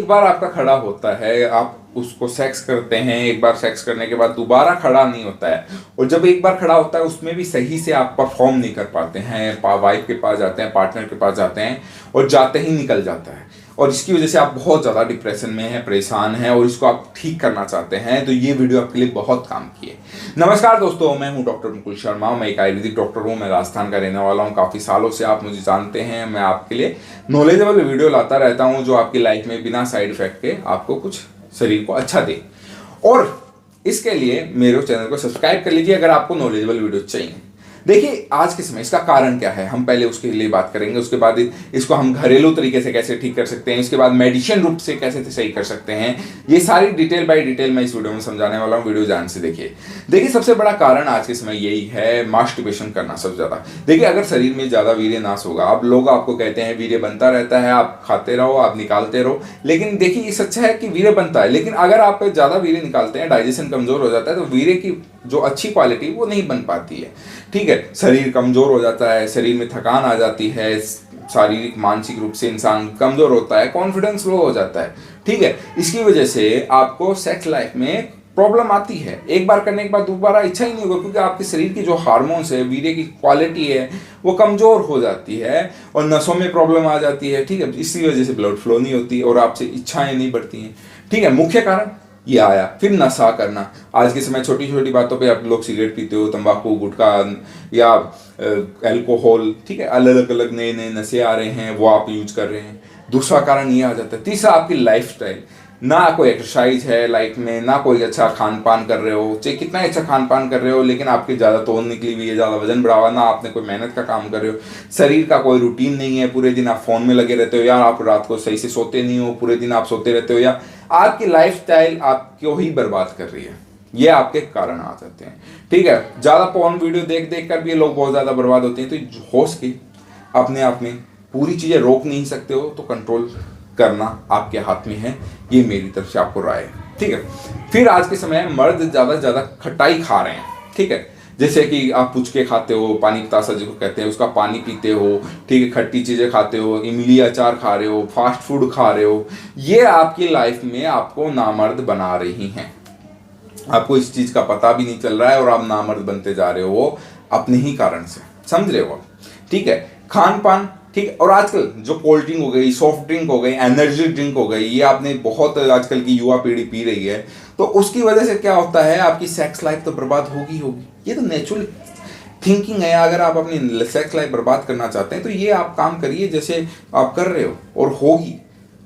एक बार आपका खड़ा होता है, आप उसको सेक्स करते हैं, एक बार सेक्स करने के बाद दोबारा खड़ा नहीं होता है, और जब एक बार खड़ा होता है उसमें भी सही से आप परफॉर्म नहीं कर पाते हैं, वाइफ के पास जाते हैं, पार्टनर के पास जाते हैं और जाते ही निकल जाता है, और इसकी वजह से आप बहुत ज़्यादा डिप्रेशन में हैं, परेशान हैं और इसको आप ठीक करना चाहते हैं, तो ये वीडियो आपके लिए बहुत काम की है। नमस्कार दोस्तों, मैं हूं डॉक्टर मुकुल शर्मा। मैं एक आयुर्वेदिक डॉक्टर हूं, मैं राजस्थान का रहने वाला हूं। काफ़ी सालों से आप मुझे जानते हैं। मैं आपके लिए नॉलेजेबल वीडियो लाता रहता हूं जो आपकी लाइफ में बिना साइड इफेक्ट के आपको कुछ शरीर को अच्छा दे। और इसके लिए मेरे चैनल को सब्सक्राइब कर लीजिए अगर आपको नॉलेजेबल वीडियो चाहिए। देखिए, आज के समय इसका कारण क्या है, हम पहले उसके लिए बात करेंगे। उसके बाद इसको हम घरेलू तरीके से कैसे ठीक कर सकते हैं, इसके बाद मेडिसिन रूप से कैसे सही कर सकते हैं, ये सारी डिटेल बाय डिटेल मैं इस वीडियो में समझाने वाला हूँ। वीडियो ध्यान से देखिए, सबसे बड़ा कारण आज के समय यही है, मास्टरबेशन करना सबसे ज्यादा। देखिए, अगर शरीर में ज्यादा वीर्य नाश होगा, अब लोग आपको कहते हैं वीर्य बनता रहता है, आप खाते रहो, आप निकालते रहो, लेकिन देखिए ये सच है कि वीर्य बनता है, लेकिन अगर आप ज्यादा वीर्य निकालते हैं, डाइजेशन कमजोर हो जाता है, तो वीर्य की जो अच्छी क्वालिटी वो नहीं बन पाती है। ठीक है, शरीर कमजोर हो जाता है, शरीर में थकान आ जाती है, शारीरिक मानसिक रूप से इंसान कमजोर होता है, कॉन्फिडेंस लो हो जाता है। ठीक है, इसकी वजह से आपको सेक्स लाइफ में प्रॉब्लम आती है। एक बार करने के बाद दोबारा इच्छा ही नहीं होगा, क्योंकि आपके शरीर की जो हार्मोन्स है, वीर्य की क्वालिटी है, वो कमजोर हो जाती है और नसों में प्रॉब्लम आ जाती है। ठीक है, इसी वजह से ब्लड फ्लो नहीं होती और आपसे इच्छाएं नहीं बढ़ती हैं। ठीक है, मुख्य कारण ये आया। फिर नशा करना, आज के समय छोटी छोटी बातों पे आप लोग सिगरेट पीते हो, तंबाकू, गुटखा या अल्कोहल, ठीक है, अलग अलग नए नए नशे आ रहे हैं, वो आप यूज कर रहे हैं। दूसरा कारण ये आ जाता है। तीसरा, आपकी लाइफस्टाइल, ना कोई एक्सरसाइज है लाइफ में, ना कोई अच्छा खान पान कर रहे हो, चाहे कितना अच्छा खान पान कर रहे हो, लेकिन आपकी ज़्यादा तोन निकली हुई है, ज़्यादा वजन बढ़ा हुआ, ना आपने कोई मेहनत का काम कर रहे हो, शरीर का कोई रूटीन नहीं है, पूरे दिन आप फोन में लगे रहते हो, या आप रात को सही से सोते नहीं हो, पूरे दिन आप सोते रहते हो, या आपकी लाइफस्टाइल आपको ही बर्बाद कर रही है, ये आपके कारण आ जाते हैं। ठीक है, ज़्यादा पोर्न वीडियो देख देख कर भी लोग बहुत ज़्यादा बर्बाद होते हैं। तो होश के अपने आप में पूरी चीज़ें रोक नहीं सकते हो, तो कंट्रोल करना आपके हाथ में है, ये मेरी तरफ से आपको राय है। ठीक है, फिर आज के समय मर्द ज़्यादा से ज़्यादा खटाई खा रहे हैं। ठीक है, जैसे कि आप पुचके खाते हो, पानी पतासा जिसको कहते हैं, उसका पानी पीते हो, ठीक है, खट्टी चीज़ें खाते हो, इमली अचार खा रहे हो, फास्ट फूड खा रहे हो, ये आपकी लाइफ में आपको नामर्द बना रही हैं। आपको इस चीज़ का पता भी नहीं चल रहा है और आप नामर्द बनते जा रहे हो अपने ही कारण से, समझ रहे हो। ठीक है, खान पान, ठीक है, और आजकल जो कोल्ड ड्रिंक हो गई, सॉफ्ट ड्रिंक हो गई, एनर्जी ड्रिंक हो गई, ये आपने बहुत आजकल की युवा पीढ़ी पी रही है, तो उसकी वजह से क्या होता है, आपकी सेक्स लाइफ तो बर्बाद होगी होगी। ये तो नेचुरल थिंकिंग है। अगर आप अपनी सेक्स लाइफ बर्बाद करना चाहते हैं तो ये आप काम करिए जैसे आप कर रहे हो, और होगी।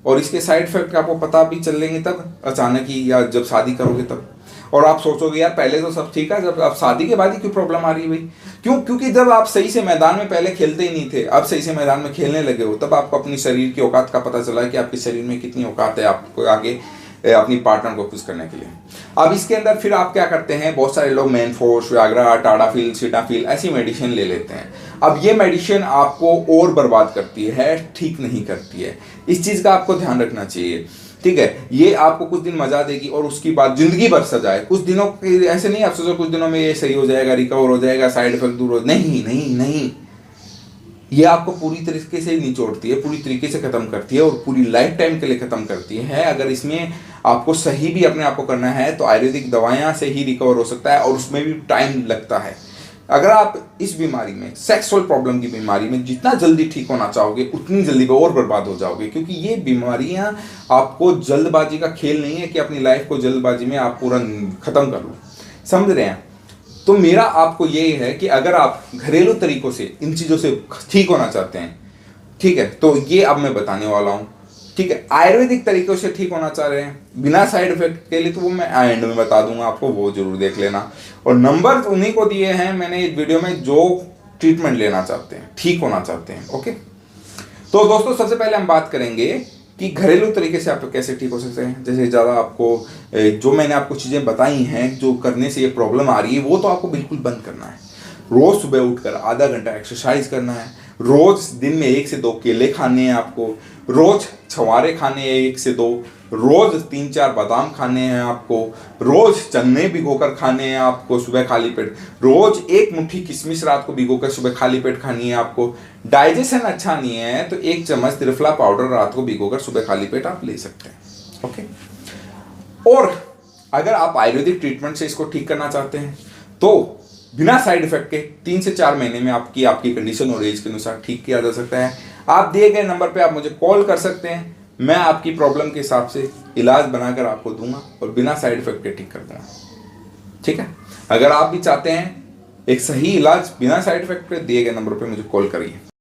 और इसके साइड इफेक्ट आपको पता भी चलेंगे तब अचानक ही, या जब शादी करोगे तब, और आप सोचोगे यार पहले तो सब ठीक है, जब आप शादी के बाद ही क्यों प्रॉब्लम आ रही है भाई। क्यों? क्योंकि जब आप सही से मैदान में पहले खेलते ही नहीं थे, अब सही से मैदान में खेलने लगे हो, तब आपको अपनी शरीर की औकात का पता चला है कि आपके शरीर में कितनी औकात है आपको आगे अपनी पार्टनर को खुश करने के लिए। अब इसके अंदर फिर आप क्या करते हैं, बहुत सारे लोग मैनफोर्स, व्याग्रा, टाडाफिल, सीटाफिल ऐसी मेडिसिन ले लेते हैं। अब ये मेडिसिन आपको और बर्बाद करती है, ठीक नहीं करती है। इस चीज़ का आपको ध्यान रखना चाहिए। ठीक है, ये आपको कुछ दिन मजा देगी और उसकी बाद जिंदगी भर सजा है। कुछ दिनों के ऐसे नहीं आप सोचो कुछ दिनों में ये सही हो जाएगा, रिकवर हो जाएगा, साइड इफेक्ट दूर हो, नहीं नहीं नहीं, ये आपको पूरी तरीके से निचोड़ती है, पूरी तरीके से खत्म करती है और पूरी लाइफ टाइम के लिए खत्म करती है। अगर इसमें आपको सही भी अपने आप को करना है तो आयुर्वेदिक दवाइयाँ से ही रिकवर हो सकता है, और उसमें भी टाइम लगता है। अगर आप इस बीमारी में, सेक्सुअल प्रॉब्लम की बीमारी में जितना जल्दी ठीक होना चाहोगे, उतनी जल्दी और बर्बाद हो जाओगे, क्योंकि ये बीमारियां आपको जल्दबाजी का खेल नहीं है कि अपनी लाइफ को जल्दबाजी में आप पूरा खत्म कर लो, समझ रहे हैं। तो मेरा आपको यही है कि अगर आप घरेलू तरीकों से इन चीज़ों से ठीक होना चाहते हैं, ठीक है, तो ये अब मैं बताने वाला हूँ। ठीक है, आयुर्वेदिक तरीकों से ठीक होना चाह रहे हैं बिना साइड इफेक्ट के लिए, तो वो मैं एंड में बता दूंगा आपको, वो जरूर देख लेना। और नंबर उन्हीं को दिए हैं मैंने इस वीडियो में जो ट्रीटमेंट लेना चाहते हैं, ठीक होना चाहते हैं। ओके, तो दोस्तों सबसे पहले हम बात करेंगे कि घरेलू तरीके से आप कैसे ठीक हो सकते हैं। जैसे ज़्यादा आपको जो मैंने आपको चीज़ें बताई हैं जो करने से ये प्रॉब्लम आ रही है, वो तो आपको बिल्कुल बंद करना है। रोज़ सुबह उठकर आधा घंटा एक्सरसाइज करना है, रोज़ दिन में 1 से 2 केले खाने हैं आपको, रोज़ छुहारे खाने हैं 1 से 2, रोज़ 3-4 बादाम खाने हैं आपको, रोज़ चने भिगोकर खाने हैं आपको सुबह खाली पेट, रोज़ 1 मुट्ठी किशमिश रात को भिगोकर सुबह खाली पेट खानी है आपको। डाइजेशन अच्छा नहीं है तो 1 चम्मच त्रिफला पाउडर रात को भिगोकर सुबह खाली पेट आप ले सकते हैं। ओके। और अगर आप आयुर्वेदिक ट्रीटमेंट से इसको ठीक करना चाहते हैं तो बिना साइड इफेक्ट के 3 से 4 महीने में आपकी कंडीशन और एज के अनुसार ठीक किया जा सकता है। आप दिए गए नंबर पे आप मुझे कॉल कर सकते हैं, मैं आपकी प्रॉब्लम के हिसाब से इलाज बनाकर आपको दूंगा और बिना साइड इफेक्ट के ठीक कर दूंगा। ठीक है, अगर आप भी चाहते हैं एक सही इलाज बिना साइड इफेक्ट के, दिए गए नंबर पे मुझे कॉल करिए।